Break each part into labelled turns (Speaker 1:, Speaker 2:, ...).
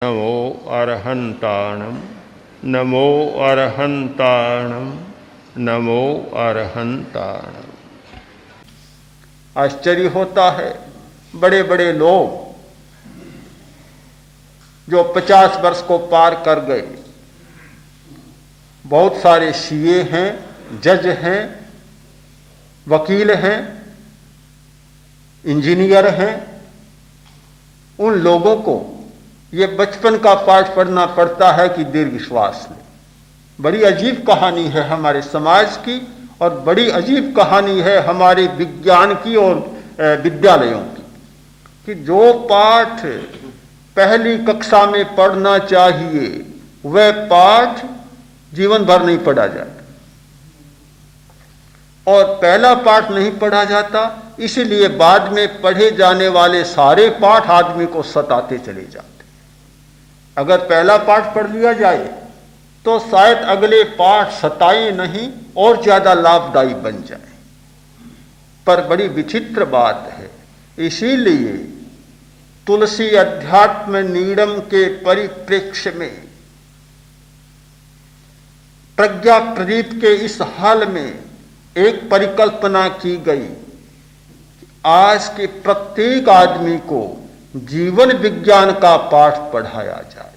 Speaker 1: नमो अरहन्ताणं नमो अरहन्ताणं नमो अरहन्ताणं। आश्चर्य होता है, बड़े बड़े लोग जो 50 वर्ष को पार कर गए, बहुत सारे सीए हैं, जज हैं, वकील हैं, इंजीनियर हैं, उन लोगों को ये बचपन का पाठ पढ़ना पड़ता है कि दीर्घ श्वास ले। बड़ी अजीब कहानी है हमारे समाज की और बड़ी अजीब कहानी है हमारे विज्ञान की और विद्यालयों की कि जो पाठ पहली कक्षा में पढ़ना चाहिए वह पाठ जीवन भर नहीं पढ़ा जाता और पहला पाठ नहीं पढ़ा जाता, इसीलिए बाद में पढ़े जाने वाले सारे पाठ आदमी को सताते चले जाते। अगर पहला पाठ पढ़ लिया जाए तो शायद अगले पाठ सताए नहीं और ज्यादा लाभदायी बन जाए। पर बड़ी विचित्र बात है, इसीलिए तुलसी अध्यात्म नीड़म के परिप्रेक्ष्य में प्रज्ञा प्रदीप के इस हाल में एक परिकल्पना की गई, आज के प्रत्येक आदमी को जीवन विज्ञान का पाठ पढ़ाया जाए।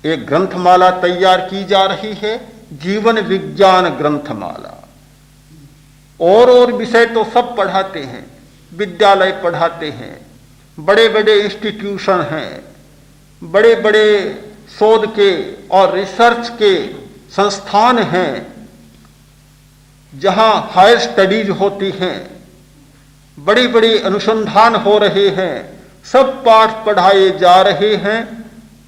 Speaker 1: एक ग्रंथमाला तैयार की जा रही है, जीवन विज्ञान ग्रंथमाला। और विषय तो सब पढ़ाते हैं, विद्यालय पढ़ाते हैं, बड़े बड़े इंस्टीट्यूशन हैं, बड़े बड़े शोध के और रिसर्च के संस्थान हैं जहां हायर स्टडीज होती हैं, बड़े बड़े अनुसंधान हो रहे हैं, सब पाठ पढ़ाए जा रहे हैं।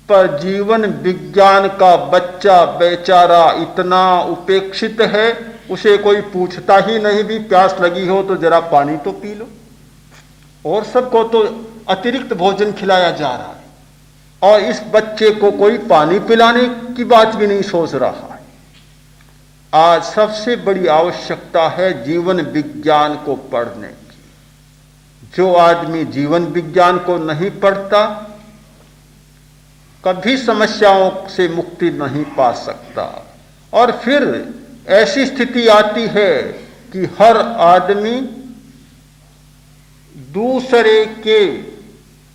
Speaker 1: पर जीवन विज्ञान का बच्चा बेचारा इतना उपेक्षित है, उसे कोई पूछता ही नहीं, भी प्यास लगी हो तो जरा पानी तो पी लो। और सबको तो अतिरिक्त भोजन खिलाया जा रहा है और इस बच्चे को कोई पानी पिलाने की बात भी नहीं सोच रहा है। आज सबसे बड़ी आवश्यकता है जीवन विज्ञान को पढ़ने की। जो आदमी जीवन विज्ञान को नहीं पढ़ता कभी समस्याओं से मुक्ति नहीं पा सकता और फिर ऐसी स्थिति आती है कि हर आदमी दूसरे के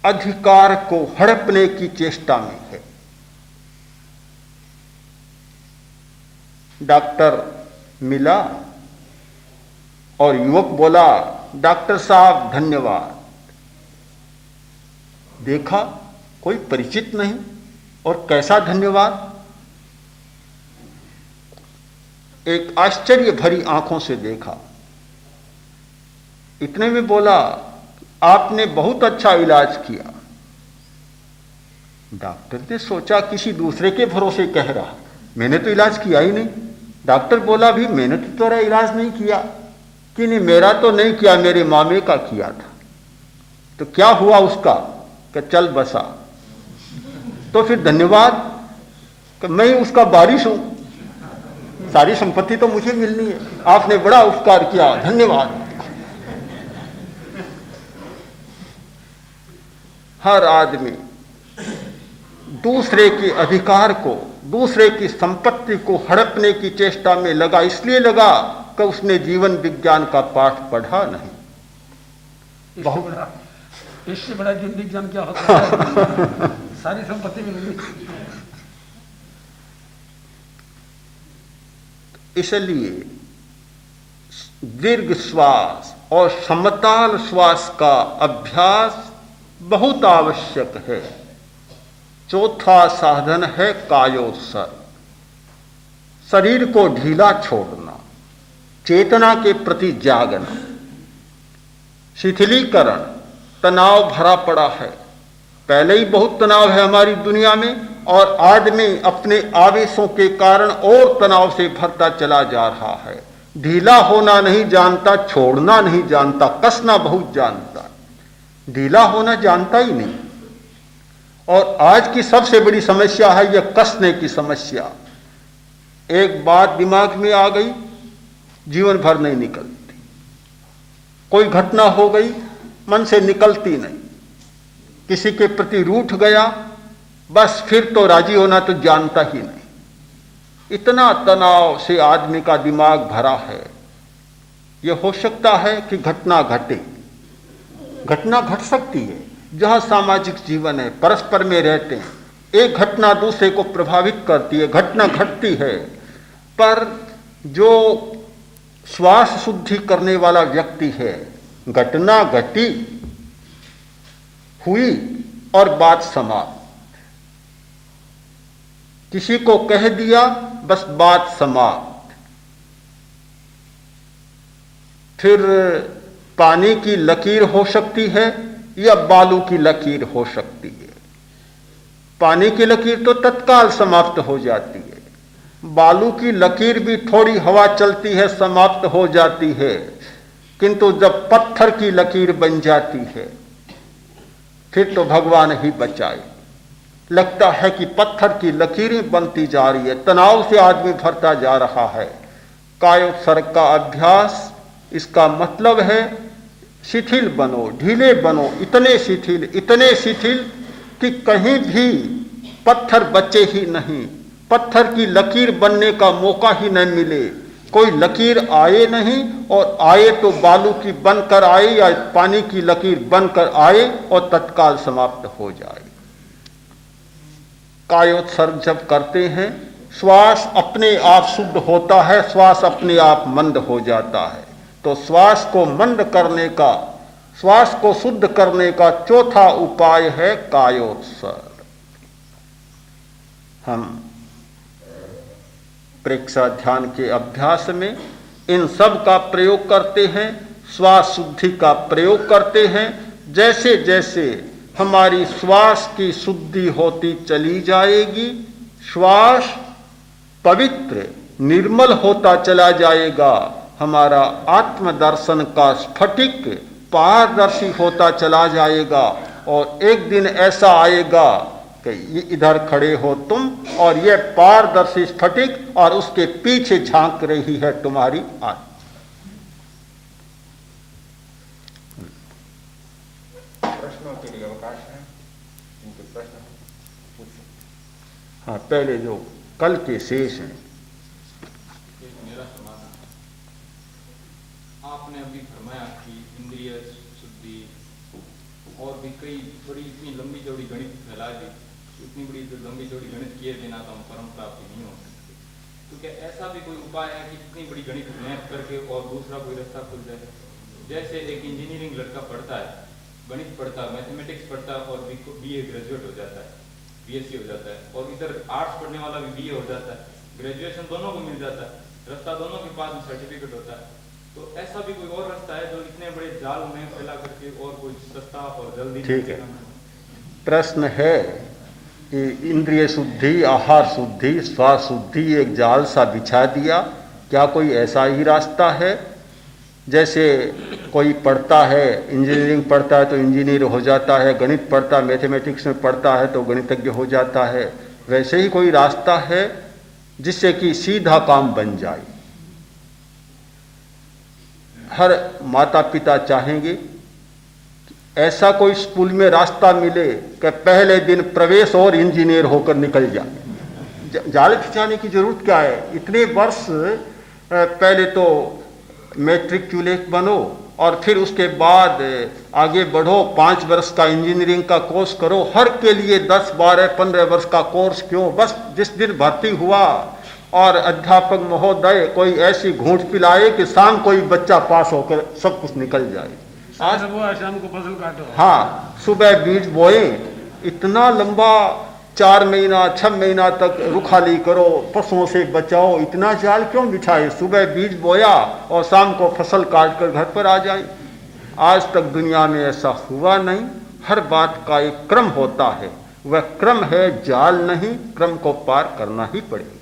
Speaker 1: अधिकार को हड़पने की चेष्टा में है। डॉक्टर मिला और युवक बोला, डॉक्टर साहब धन्यवाद। देखा कोई परिचित नहीं और कैसा धन्यवाद। एक आश्चर्य भरी आंखों से देखा, इतने में बोला, आपने बहुत अच्छा इलाज किया। डॉक्टर ने सोचा किसी दूसरे के भरोसे कह रहा, मैंने तो इलाज किया ही नहीं। डॉक्टर बोला, भी मैंने तो तेरा इलाज नहीं किया। कि नहीं, मेरा तो नहीं किया, मेरे मामे का किया था। तो क्या हुआ उसका? कि चल बसा। तो फिर धन्यवाद कि मैं उसका वारिस हूं, सारी संपत्ति तो मुझे मिलनी है, आपने बड़ा उपकार किया, धन्यवाद। हर आदमी दूसरे के अधिकार को, दूसरे की संपत्ति को हड़पने की चेष्टा में लगा, इसलिए लगा कि उसने जीवन विज्ञान का पाठ पढ़ा नहीं।
Speaker 2: इससे बड़ा जीवन विज्ञान क्या होता है? सारी संपत्ति मिल गई।
Speaker 1: इसलिए दीर्घ श्वास और समताल श्वास का अभ्यास बहुत आवश्यक है। चौथा साधन है कायोत्सर्ग, शरीर को ढीला छोड़ना, चेतना के प्रति जागना। शिथिलीकरण तनाव भरा पड़ा है, पहले ही बहुत तनाव है हमारी दुनिया में और आदमी अपने आवेशों के कारण और तनाव से भरता चला जा रहा है। ढीला होना नहीं जानता, छोड़ना नहीं जानता, कसना बहुत जानता, ढीला होना जानता ही नहीं। और आज की सबसे बड़ी समस्या है यह कसने की समस्या। एक बात दिमाग में आ गई, जीवन भर नहीं निकलती। कोई घटना हो गई, मन से निकलती नहीं। किसी के प्रति रूठ गया, बस फिर तो राजी होना तो जानता ही नहीं। इतना तनाव से आदमी का दिमाग भरा है। यह हो सकता है कि घटना घटे, घटना घट सकती है। जहां सामाजिक जीवन है, परस्पर में रहते हैं, एक घटना दूसरे को प्रभावित करती है, घटना घटती है। पर जो श्वास शुद्धि करने वाला व्यक्ति है, घटना घटी, हुई और बात समाप्त। किसी को कह दिया, बस बात समाप्त। फिर पानी की लकीर हो सकती है या बालू की लकीर हो सकती है। पानी की लकीर तो तत्काल समाप्त हो जाती है, बालू की लकीर भी थोड़ी हवा चलती है समाप्त हो जाती है। किंतु जब पत्थर की लकीर बन जाती है, फिर तो भगवान ही बचाए। लगता है कि पत्थर की लकीरें बनती जा रही है, तनाव से आदमी भरता जा रहा है। कायोत्सर्ग का अभ्यास, इसका मतलब है शिथिल बनो, ढीले बनो, इतने शिथिल कि कहीं भी पत्थर बचे ही नहीं, पत्थर की लकीर बनने का मौका ही न मिले। कोई लकीर आए नहीं, और आए तो बालू की बनकर आए या पानी की लकीर बनकर आए और तत्काल समाप्त हो जाए। कायोत्सर्ग जब करते हैं, श्वास अपने आप शुद्ध होता है, श्वास अपने आप मंद हो जाता है। तो श्वास को मंद करने का, श्वास को शुद्ध करने का चौथा उपाय है कायोत्सर्ग। हम प्रेक्षा ध्यान के अभ्यास में इन सब का प्रयोग करते हैं, श्वास शुद्धि का प्रयोग करते हैं। जैसे जैसे हमारी श्वास की शुद्धि होती चली जाएगी, श्वास पवित्र निर्मल होता चला जाएगा, हमारा आत्मदर्शन का स्फटिक पारदर्शी होता चला जाएगा। और एक दिन ऐसा आएगा कि ये इधर खड़े हो तुम, और ये पारदर्शी स्फटिक, और उसके पीछे झांक रही है तुम्हारी आत्मा।
Speaker 3: प्रश्नों के लिए अवकाश है, इनके प्रश्न पूछ सकते।
Speaker 1: हाँ, पहले जो कल के शेष हैं।
Speaker 4: मेरा समाधान, आपने अभी फरमाया कि इंद्रिय शुद्धि और भी कई बड़ी इतनी लंबी चौड़ी गणित फैला दी, इतनी बड़ी लंबी चौड़ी गणित किए बिना तो हम परम प्राप्ति नहीं हो सकती। तो क्या ऐसा भी कोई उपाय है कि इतनी बड़ी गणित मैथ करके और दूसरा कोई रास्ता खुल जाए? जैसे एक इंजीनियरिंग लड़का पढ़ता है, गणित पढ़ता है, मैथमेटिक्स पढ़ता है और बीए ग्रेजुएट हो जाता है, बीएससी हो जाता है, और इधर आर्ट्स पढ़ने वाला भी बीए हो जाता है, ग्रेजुएशन दोनों को मिल जाता है, रास्ता दोनों के पास में सर्टिफिकेट होता है। तो ऐसा भी कोई और रास्ता है जो इतने बड़े जाल में फैला करके और कोई सस्ता और जल्दी?
Speaker 1: ठीक है, प्रश्न है कि इंद्रिय शुद्धि, आहार शुद्धि, श्वास शुद्धि एक जाल सा बिछा दिया, क्या कोई ऐसा ही रास्ता है? जैसे कोई पढ़ता है, इंजीनियरिंग पढ़ता है तो इंजीनियर हो जाता है, गणित पढ़ता है, मैथमेटिक्स में पढ़ता है तो गणितज्ञ हो जाता है, वैसे ही कोई रास्ता है जिससे कि सीधा काम बन जाए? हर माता पिता चाहेंगे ऐसा कोई स्कूल में रास्ता मिले कि पहले दिन प्रवेश और इंजीनियर होकर निकल जाए। जाल खिंचाने की जरूरत क्या है? इतने वर्ष पहले तो मैट्रिकुलेट बनो और फिर उसके बाद आगे बढ़ो, 5 वर्ष का इंजीनियरिंग का कोर्स करो। हर के लिए 10, 12, 15 वर्ष का कोर्स क्यों? बस जिस दिन भर्ती हुआ और अध्यापक महोदय कोई ऐसी घूंट पिलाए कि शाम कोई बच्चा पास होकर सब कुछ निकल जाए।
Speaker 2: आज शाम को फसल काटो।
Speaker 1: हाँ, सुबह बीज बोए, इतना लंबा 4 महीना 6 महीना तक रुखाली करो, पशुओं से बचाओ, इतना जाल क्यों बिछाए? सुबह बीज बोया और शाम को फसल काट कर घर पर आ जाए। आज तक दुनिया में ऐसा हुआ नहीं। हर बात का एक क्रम होता है, वह क्रम है जाल नहीं, क्रम को पार करना ही पड़ेगा।